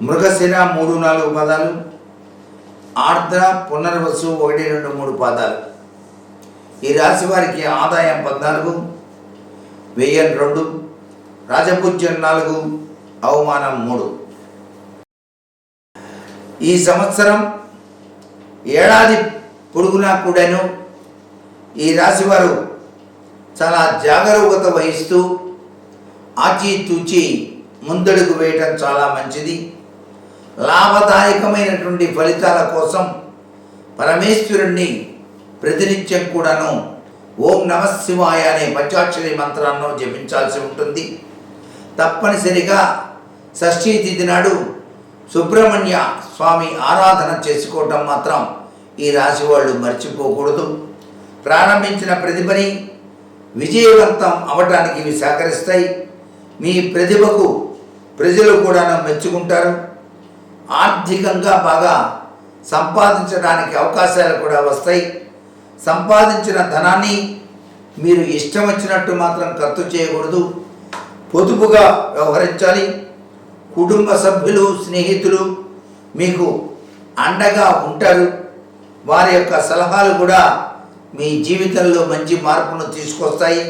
మృగశిర 3-4 పాదాలు, ఆర్ద్ర పునర్వసు 1-2-3 పాదాలు. ఈ రాశి వారికి ఆదాయం 14, వ్యయం 2, రాజపూజ్యం 4, అవమానం 3. ఈ సంవత్సరం ఏడాది పొడుగునా కూడాను ఈ రాశివారు చాలా జాగరూకత వహిస్తూ ఆచితూచి ముందడుగు వేయటం చాలా మంచిది. లాభదాయకమైనటువంటి ఫలితాల కోసం పరమేశ్వరుణ్ణి ప్రతినిత్యం కూడాను ఓం నమః శివాయ అనే పంచాక్షరి మంత్రాన్ని జపించాల్సి ఉంటుంది. తప్పనిసరిగా షష్ఠీ తిథి నాడు సుబ్రహ్మణ్య స్వామి ఆరాధన చేసుకోవటం మాత్రం ఈ రాశి వాళ్ళు మర్చిపోకూడదు. ప్రారంభించిన ప్రతిభని విజయవంతం అవటానికి ఇవి సహకరిస్తాయి. మీ ప్రతిభకు ప్రజలు కూడా మెచ్చుకుంటారు. ఆర్థికంగా బాగా సంపాదించడానికి అవకాశాలు కూడా వస్తాయి. సంపాదించిన ధనాన్ని మీరు ఇష్టం వచ్చినట్టు మాత్రం ఖర్చు చేయకూడదు. పొదుపుగా వ్యవహరించాలి. కుటుంబ సభ్యులు, స్నేహితులు మీకు అండగా ఉంటారు. వారి యొక్క సలహాలు కూడా మీ జీవితంలో మంచి మార్పును తీసుకొస్తాయి.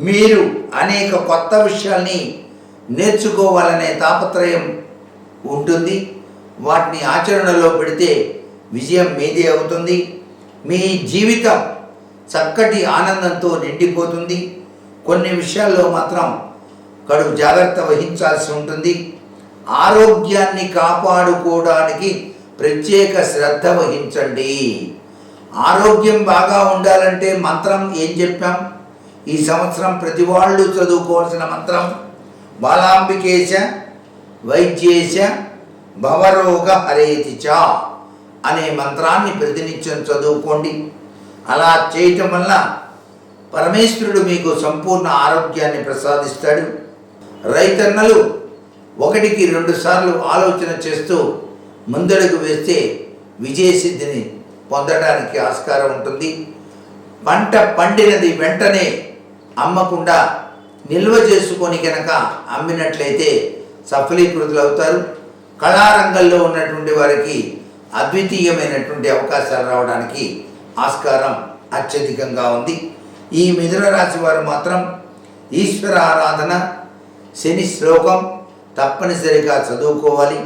మీరు అనేక కొత్త విషయాల్ని నేర్చుకోవాలనే తాపత్రయం ఉంటుంది. వాటిని ఆచరణలో పెడితే విజయం మీదే అవుతుంది. మీ జీవితం చక్కటి ఆనందంతో నిండిపోతుంది. కొన్ని విషయాల్లో మాత్రం కడు జాగ్రత్త వహించాల్సి ఉంటుంది. ఆరోగ్యాన్ని కాపాడుకోవడానికి ప్రత్యేక శ్రద్ధ వహించండి. ఆరోగ్యం బాగా ఉండాలంటే మంత్రం ఏం చెప్పాం? ఈ సంవత్సరం ప్రతి వాళ్ళు చదువుకోవాల్సిన మంత్రం బాలాంబికేశ వైద్యేశ భవరోగ హరేతిచ అనే మంత్రాన్ని ప్రతినిత్యం చదువుకోండి. అలా చేయటం వల్ల పరమేశ్వరుడు మీకు సంపూర్ణ ఆరోగ్యాన్ని ప్రసాదిస్తాడు. రైతన్నలు 1-2 సార్లు ఆలోచన చేస్తూ ముందడుగు వేస్తే విజయసిద్ధిని పొందడానికి ఆస్కారం ఉంటుంది. పంట పండినది వెంటనే అమ్మకుండా నిల్వ చేసుకొని కనుక అమ్మినట్లయితే సఫలీకృతులు అవుతారు. కళారంగంలో ఉన్నటువంటి వారికి అద్వితీయమైనటువంటి అవకాశాలు రావడానికి ఆస్కారం అత్యధికంగా ఉంది. ఈ మిథున రాశి వారు మాత్రం ఈశ్వర ఆరాధన, శని శ్లోకం తప్పనిసరిగా చదువుకోవాలి.